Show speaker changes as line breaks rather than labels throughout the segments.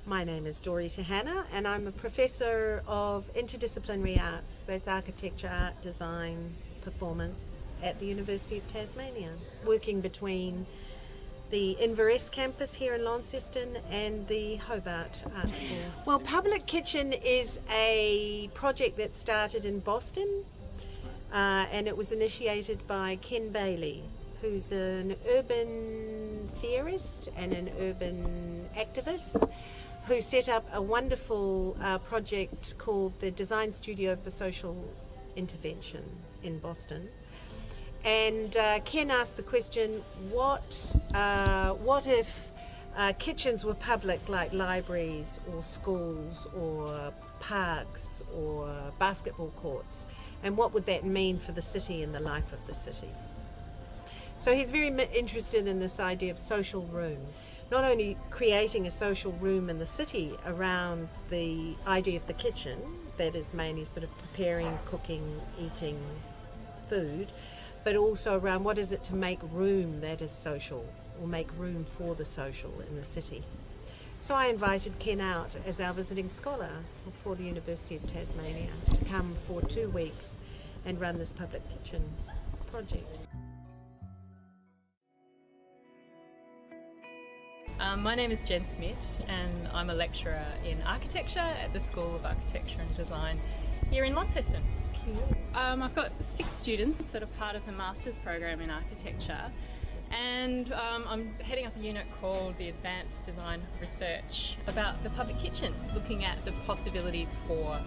My name is Dorita Hanna and I'm a professor of interdisciplinary arts, that's architecture, art, design, performance at the University of Tasmania, working between the Inverness campus here in Launceston and the Hobart Art School. Well, Public Kitchen is a project that started in Boston and it was initiated by Ken Bailey, who's an urban theorist and an urban activist, who set up a wonderful project called the Design Studio for Social Intervention in Boston. And Ken asked the question, what if kitchens were public, like libraries or schools or parks or basketball courts, and what would that mean for the city and the life of the city? So he's very interested in this idea of social room. Not only creating a social room in the city around the idea of the kitchen, that is mainly sort of preparing, cooking, eating food, but also around what is it to make room that is social, or make room for the social in the city. So I invited Ken out as our visiting scholar for the University of Tasmania to come for 2 weeks and run this Public Kitchen project.
My name is Jen Smith and I'm a lecturer in architecture at the School of Architecture and Design here in Launceston. I've got 6 students that are part of the Master's program in architecture, and I'm heading up a unit called the Advanced Design Research about the public kitchen, looking at the possibilities for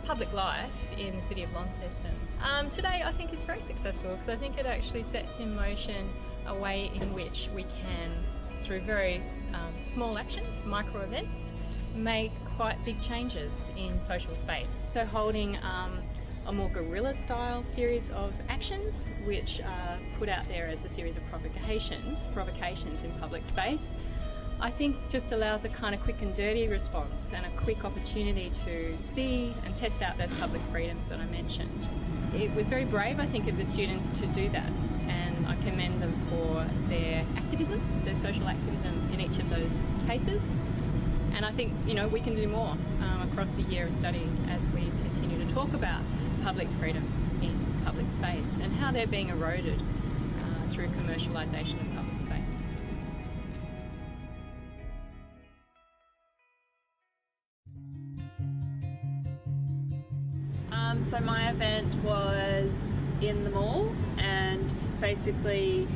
public life in the city of Launceston. Today I think is very successful because I think it actually sets in motion a way in which we can, through very small actions, micro events, make quite big changes in social space. So holding a more guerrilla style series of actions which are put out there as a series of provocations in public space, I think just allows a kind of quick and dirty response and a quick opportunity to see and test out those public freedoms that I mentioned. It was very brave, I think, of the students to do that, and I commend them for their activism, their social activism in each of those cases. And I think, you know, we can do more across the year of study as we continue to talk about public freedoms in public space and how they're being eroded through commercialisation of public space.
So my event was in the mall, and basically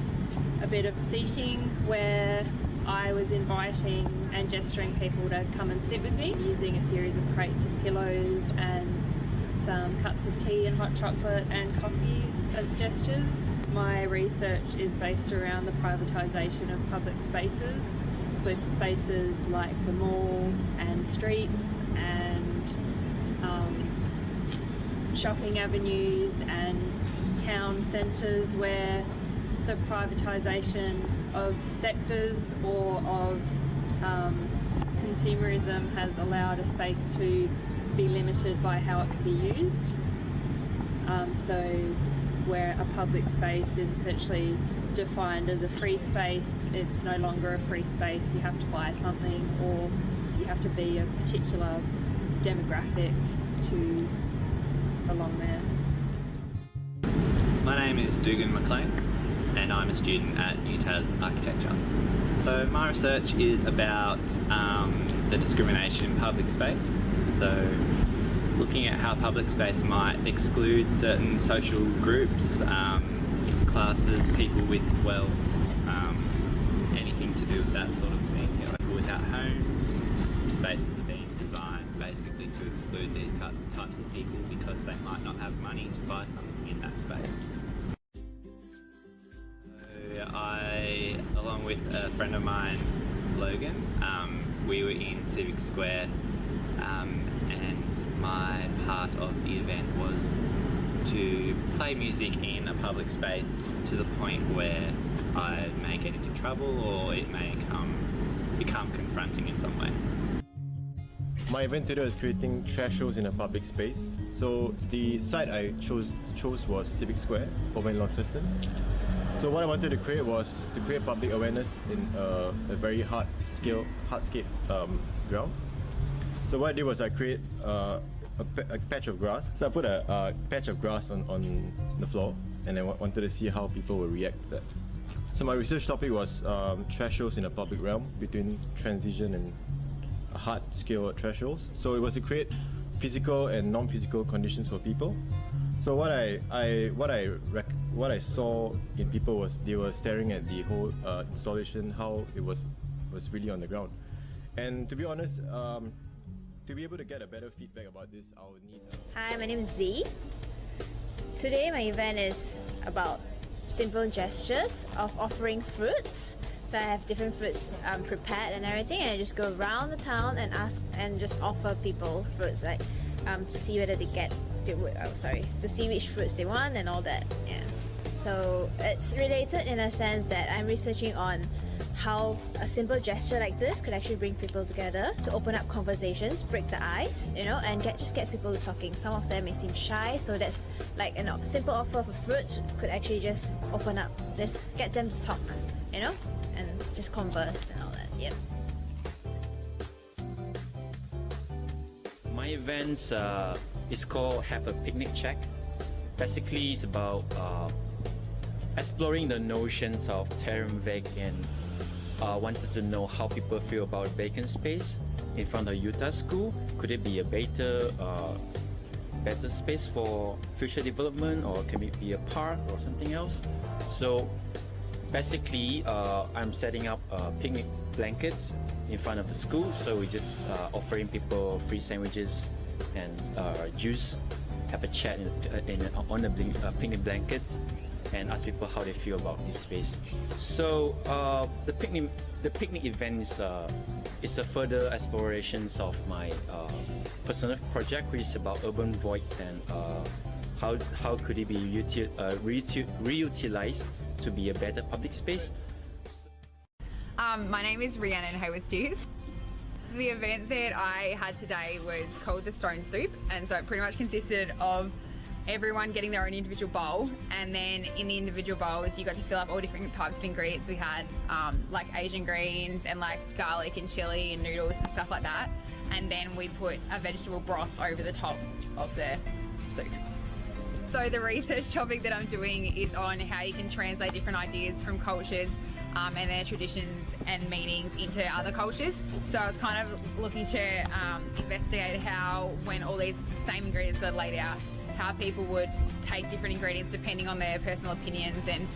a bit of seating where I was inviting and gesturing people to come and sit with me, using a series of crates of pillows and some cups of tea and hot chocolate and coffees as gestures. My research is based around the privatisation of public spaces, so spaces like the mall and streets and shopping avenues and town centres, where the privatisation of sectors or of consumerism has allowed a space to be limited by how it can be used. So where a public space is essentially defined as a free space, it's no longer a free space. You have to buy something, or you have to be a particular demographic to belong there.
My name is Dugan McLean and I'm a student at UTAS Architecture. So my research is about the discrimination in public space. So looking at how public space might exclude certain social groups, classes, people with wealth, anything to do with that sort of thing. You know, people without homes, spaces are being designed basically to exclude these types of people because they might not have money to buy something in that space. So I, along with a friend of mine, Logan, we were in Civic Square, and my part of the event was to play music in a public space to the point where I may get into trouble or it may become confronting in some way.
My event today was creating trash shows in a public space. So the site I chose was Civic Square over in Launceston. So what I wanted to create was to create public awareness in a very hardscape ground. So what I did was I create a patch of grass. So I put a patch of grass on the floor, and I wanted to see how people would react to that. So my research topic was trash shows in a public realm between transition and hard scale trash shows. So it was to create physical and non-physical conditions for people. So what I saw in people was they were staring at the whole installation, how it was really on the ground. And to be honest, to be able to get a better feedback about this, I would need...
Hi, my name is Z. Today my event is about simple gestures of offering fruits. So I have different fruits prepared and everything, and I just go around the town and ask and just offer people fruits, like to see whether to see which fruits they want and all that. Yeah. So it's related in a sense that I'm researching on how a simple gesture like this could actually bring people together to open up conversations, break the ice, you know, and just get people talking. Some of them may seem shy, so that's like a simple offer of a fruit could actually just open up, just get them to talk, you know, and just converse and all that. Yep.
My events is called Have a Picnic Check. Basically, it's about exploring the notions of term vac, and wanted to know how people feel about vacant space in front of Utah School. Could it be a better space for future development, or can it be a park or something else? So basically, I'm setting up picnic blankets in front of the school. So we just offering people free sandwiches and juice, have a chat on the picnic blanket, and ask people how they feel about this space. So the picnic event is a further explorations of my personal project, which is about urban voids and how could it be reutilized to be a better public space.
My name is Rhiannon Hayward-Steers. The event that I had today was called the Stone Soup, and so it pretty much consisted of everyone getting their own individual bowl, and then in the individual bowls you got to fill up all different types of ingredients. We had like Asian greens and like garlic and chili and noodles and stuff like that, and then we put a vegetable broth over the top of the soup. So the research topic that I'm doing is on how you can translate different ideas from cultures and their traditions and meanings into other cultures. So I was kind of looking to investigate how, when all these same ingredients are laid out, how people would take different ingredients depending on their personal opinions, and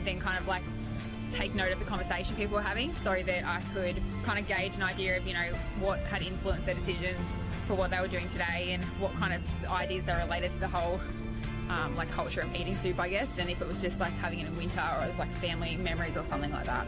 then kind of like take note of the conversation people were having, so that I could kind of gauge an idea of, you know, what had influenced their decisions for what they were doing today, and what kind of ideas are related to the whole like culture of eating soup, I guess, and if it was just like having it in winter, or it was like family memories or something like that.